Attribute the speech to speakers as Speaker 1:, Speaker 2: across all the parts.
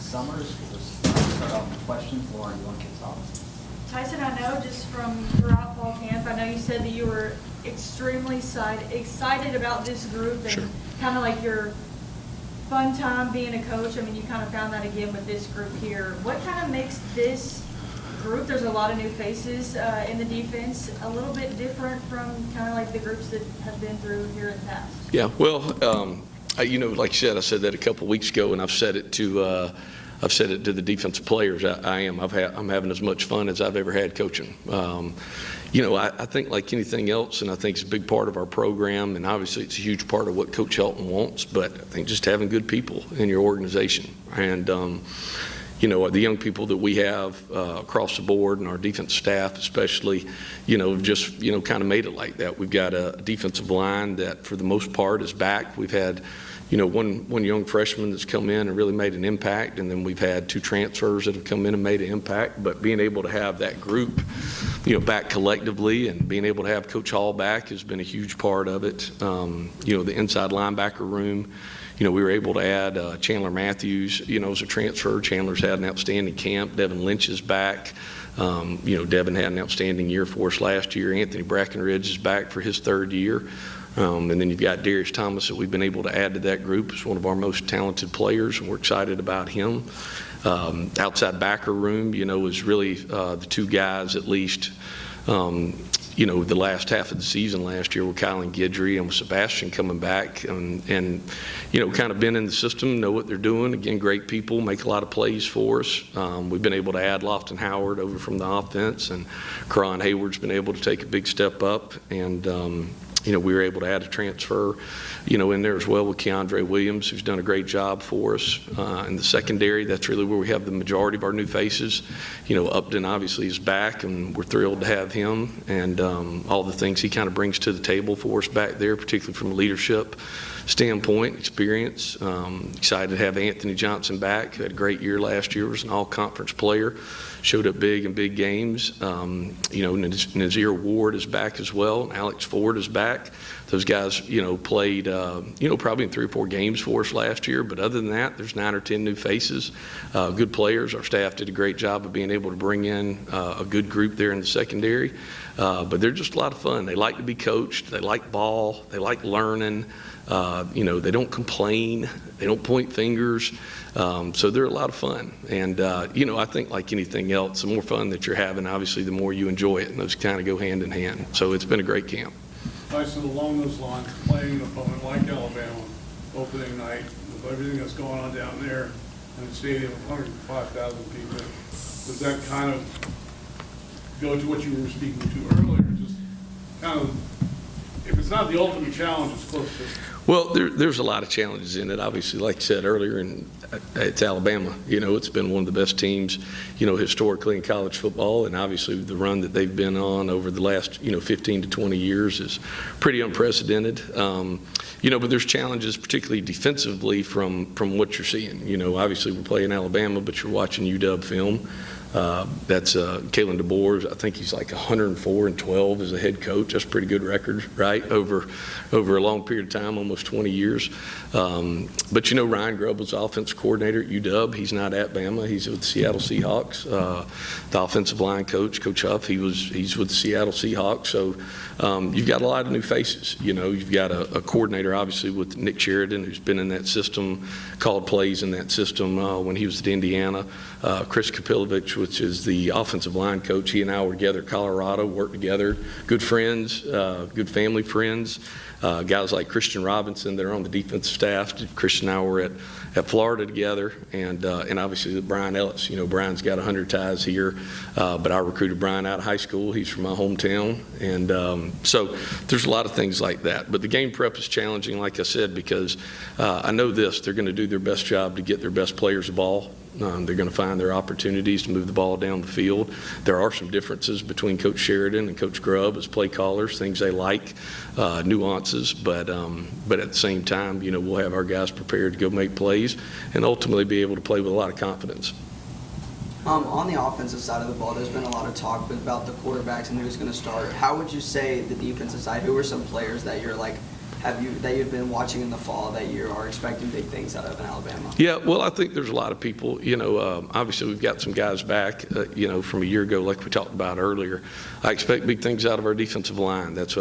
Speaker 1: Summers. We'll just start off with questions. Lauren, you want to kick us off?
Speaker 2: Tyson, I know just from throughout fall camp, I know you said that you were extremely excited about this group and
Speaker 3: Sure.
Speaker 2: kind of like your fun time being a coach. I mean, you kind of found that again with this group here. What kind of makes this group, there's a lot of new faces in the defense, a little bit different from kind of like the groups that have been through here in the past?
Speaker 3: Yeah, well, like you said, I said that a couple of weeks ago, and I've said it to the defensive players. I'm having as much fun as I've ever had coaching. I think like anything else, and I think it's a big part of our program, and obviously it's a huge part of what Coach Helton wants, but I think just having good people in your organization. And, the young people that we have across the board and our defense staff especially, have just, kind of made it like that. We've got a defensive line that for the most part is back. We've had one young freshman that's come in and really made an impact, and then we've had 2 transfers that have come in and made an impact. But being able to have that group, back collectively, and being able to have Coach Hall back has been a huge part of it. The inside linebacker room, we were able to add Chandler Matthews, as a transfer. Chandler's had an outstanding camp. Devin Lynch is back. Devin had an outstanding year for us last year. Anthony Brackenridge is back for his 3rd year. And then you've got Darius Thomas that we've been able to add to that group. He's one of our most talented players, and we're excited about him. Outside backer room, is really the 2 guys at least, the last half of the season last year with Kylan Guidry and with Sebastian coming back and kind of been in the system, know what they're doing. Again, great people, make a lot of plays for us. We've been able to add Lofton Howard over from the offense, and Karan Hayward's been able to take a big step up. And, we were able to add a transfer, in there as well with Keandre Williams, who's done a great job for us. In the secondary, that's really where we have the majority of our new faces. Upton obviously is back, and we're thrilled to have him and all the things he kind of brings to the table for us back there, particularly from a leadership standpoint, experience. Excited to have Anthony Johnson back, who had a great year last year, was an all-conference player, showed up big in big games. Nazir Ward is back as well, and Alex Ford is back. Those guys, played, probably in 3 or 4 games for us last year, but other than that, there's 9 or 10 new faces, good players. Our staff did a great job of being able to bring in a good group there in the secondary, but they're just a lot of fun. They like to be coached. They like ball. They like learning. They don't complain. They don't point fingers. So they're a lot of fun. And, I think like anything else, the more fun that you're having, obviously, the more you enjoy it. And those kind of go hand in hand. So it's been a great camp.
Speaker 4: Tyson, along those lines, playing an opponent like Alabama, opening night, with everything that's going on down there in a stadium of 105,000 people, does that kind of go to what you were speaking to earlier? Just kind of, if it's not the ultimate challenge, it's close to it.
Speaker 3: Well, there's a lot of challenges in it. Obviously, like I said earlier, and it's Alabama. It's been one of the best teams, historically in college football, and obviously the run that they've been on over the last, 15 to 20 years is pretty unprecedented. But there's challenges, particularly defensively, from what you're seeing. Obviously we're playing Alabama, but you're watching UW film. That's Kalen DeBoer. I think he's like 104-12 as a head coach. That's a pretty good record, right? Over a long period of time, almost 20 years. But Ryan Grubb was offensive coordinator at UW. He's not at Bama. He's with the Seattle Seahawks. The offensive line coach, Coach Huff, he's with the Seattle Seahawks. So you've got a lot of new faces. You've got a coordinator, obviously, with Nick Sheridan, who's been in that system, called plays in that system when he was at Indiana. Chris Kapilovich, which is the offensive line coach. He and I were together at Colorado, worked together, good friends, good family friends. Guys like Christian Robinson that are on the defensive staff. Christian and I were at Florida together, and obviously Brian Ellis. Brian's got 100 ties here, but I recruited Brian out of high school. He's from my hometown, and so there's a lot of things like that. But the game prep is challenging, like I said, because I know this: they're going to do their best job to get their best players the ball. They're going to find their opportunities to move the ball down the field. There are some differences between Coach Sheridan and Coach Grubb as play callers, things they like, nuances, but at the same time, we'll have our guys prepared to go make plays and ultimately be able to play with a lot of confidence.
Speaker 5: On the offensive side of the ball, there's been a lot of talk about the quarterbacks and who's going to start. How would you say the defensive side, who are some players that you're like, that you've been watching in the fall that you are expecting big things out of in Alabama?
Speaker 3: Yeah, well, I think there's a lot of people, obviously we've got some guys back, from a year ago, like we talked about earlier. I expect big things out of our defensive line. That's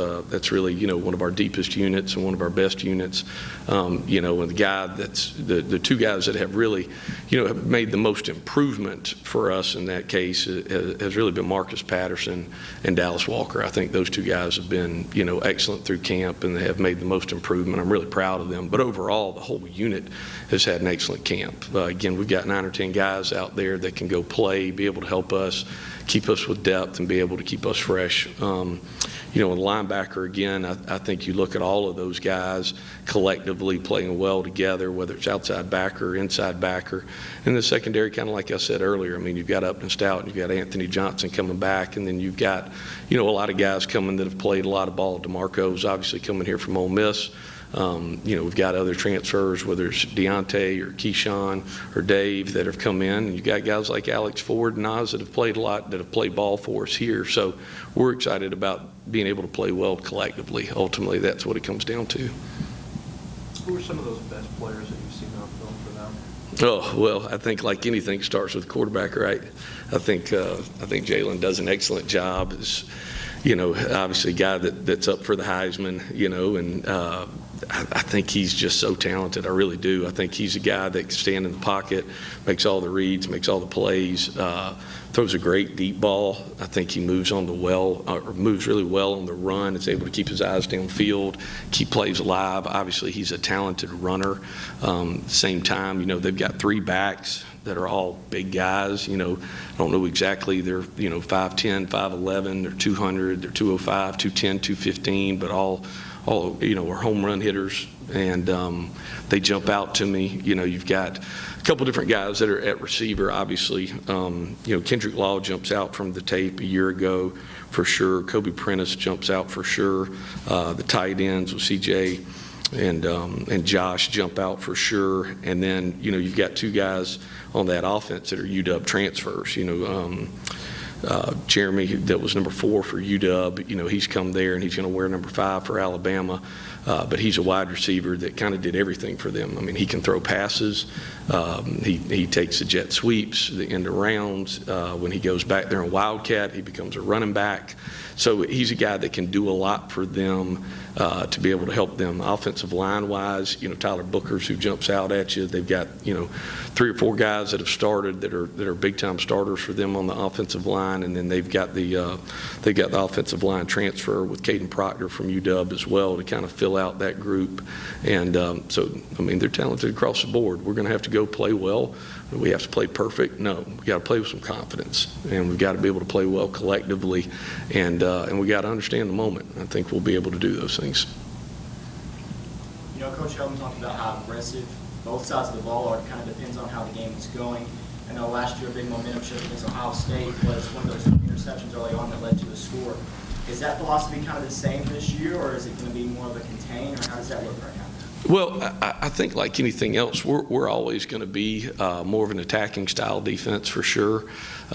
Speaker 3: really, one of our deepest units and one of our best units. And the two guys that have really, have made the most improvement for us in that case has really been Marcus Patterson and Dallas Walker. I think those two guys have been, excellent through camp, and they have made the most improvement. I'm really proud of them. But overall, the whole unit has had an excellent camp. Again, we've got 9 or 10 guys out there that can go play, be able to help us, keep us with depth, and be able to keep us fresh. A linebacker, again, I think you look at all of those guys collectively playing well together, whether it's outside backer or inside backer. And the secondary, kind of like I said earlier, I mean, you've got Upton Stout, and you've got Anthony Johnson coming back, and then you've got, a lot of guys coming that have played a lot of ball. DeMarco's obviously coming here from Ole Miss. We've got other transfers, whether it's Deontay or Keyshawn or Dave, that have come in. And you've got guys like Alex Ford and Oz that have played a lot, that have played ball for us here. So we're excited about being able to play well collectively. Ultimately, that's what it comes down to.
Speaker 6: Who are some of those best players that you've seen on film for them?
Speaker 3: Oh, well, I think like anything starts with quarterback, right? I think Jalen does an excellent job. Obviously a guy that's up for the Heisman, and I think he's just so talented. I really do. I think he's a guy that can stand in the pocket, makes all the reads, makes all the plays, throws a great deep ball. I think he moves moves really well on the run. Is able to keep his eyes downfield, keep plays alive. Obviously, he's a talented runner. Same time, they've got 3 backs that are all big guys. I don't know exactly. They're 5'10", 5'11", they're 200, they're 205, 210, 215, but all are home run hitters, and they jump out to me. You've got a couple different guys that are at receiver, obviously. Kendrick Law jumps out from the tape a year ago for sure. Kobe Prentice jumps out for sure. The tight ends with CJ and Josh jump out for sure. And then, you've got 2 guys on that offense that are UW transfers. Jeremy, that was number 4 for UW, he's come there and he's going to wear number 5 for Alabama, but he's a wide receiver that kind of did everything for them. I mean, he can throw passes, he takes the jet sweeps, the end arounds. When he goes back there in Wildcat, he becomes a running back. So he's a guy that can do a lot for them to be able to help them offensive line-wise. Tyler Booker's who jumps out at you. They've got 3 or 4 guys that have started that are big-time starters for them on the offensive line, and then they've got the offensive line transfer with Caden Proctor from UW as well to kind of fill out that group. And so I mean, they're talented across the board. We're going to have to go play well. We have to play perfect? No, we got to play with some confidence, and we've got to be able to play well collectively, and we got to understand the moment. I think we'll be able to do those things.
Speaker 1: Coach Helton talked about how aggressive both sides of the ball are. It kind of depends on how the game is going. I know last year a big momentum shift against Ohio State was one of those interceptions early on that led to a score. Is that philosophy kind of the same this year, or is it going to be more of a contain, or how does that look right now?
Speaker 3: Well, I think like anything else, we're always going to be more of an attacking style defense for sure.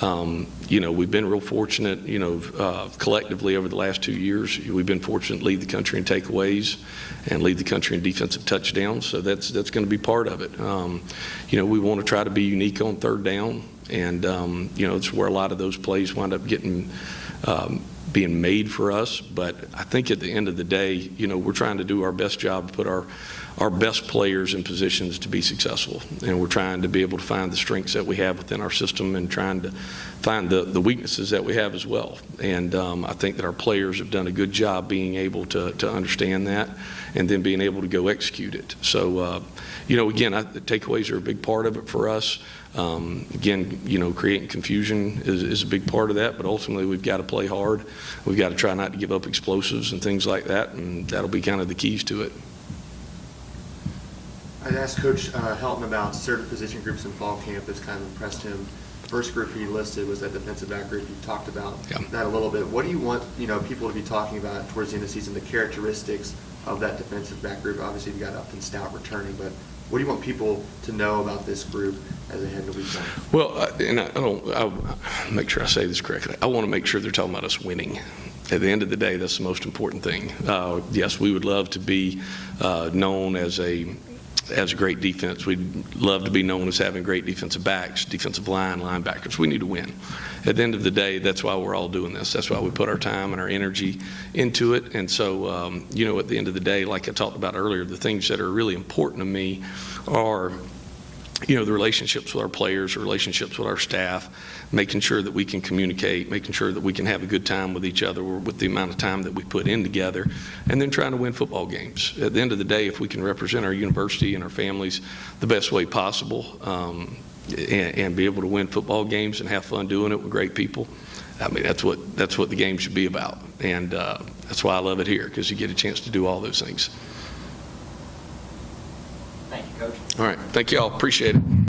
Speaker 3: We've been real fortunate, collectively over the last 2 years. We've been fortunate to lead the country in takeaways and lead the country in defensive touchdowns. So that's going to be part of it. We want to try to be unique on 3rd down, and it's where a lot of those plays wind up getting being made for us. But I think at the end of the day, we're trying to do our best job to put our best players in positions to be successful, and we're trying to be able to find the strengths that we have within our system and trying to find the weaknesses that we have as well. And I think that our players have done a good job being able to understand that and then being able to go execute it. So again, the takeaways are a big part of it for us. Again, creating confusion is a big part of that, but ultimately we've got to play hard. We've got to try not to give up explosives and things like that, and that'll be kind of the keys to it.
Speaker 7: I'd asked Coach Helton about certain position groups in fall camp that's kind of impressed him. The first group he listed was that defensive back group. You talked about that a little bit. What do you want people to be talking about towards the end of the season, the characteristics of that defensive back group? Obviously, you've got Upton Stout returning, but what do you want people to know about this group as they head into week 1?
Speaker 3: Well, I'll make sure I say this correctly. I want to make sure they're talking about us winning. At the end of the day, that's the most important thing. Yes, we would love to be known as a great defense. We'd love to be known as having great defensive backs, defensive line, linebackers. We need to win. At the end of the day, that's why we're all doing this. That's why we put our time and our energy into it. And so, at the end of the day, like I talked about earlier, the things that are really important to me are the relationships with our players, the relationships with our staff, making sure that we can communicate, making sure that we can have a good time with each other with the amount of time that we put in together, and then trying to win football games. At the end of the day, if we can represent our university and our families the best way possible, and be able to win football games and have fun doing it with great people, I mean, that's what the game should be about. And that's why I love it here, because you get a chance to do all those things.
Speaker 1: Thank you, Coach.
Speaker 3: All right. Thank you all. Appreciate it.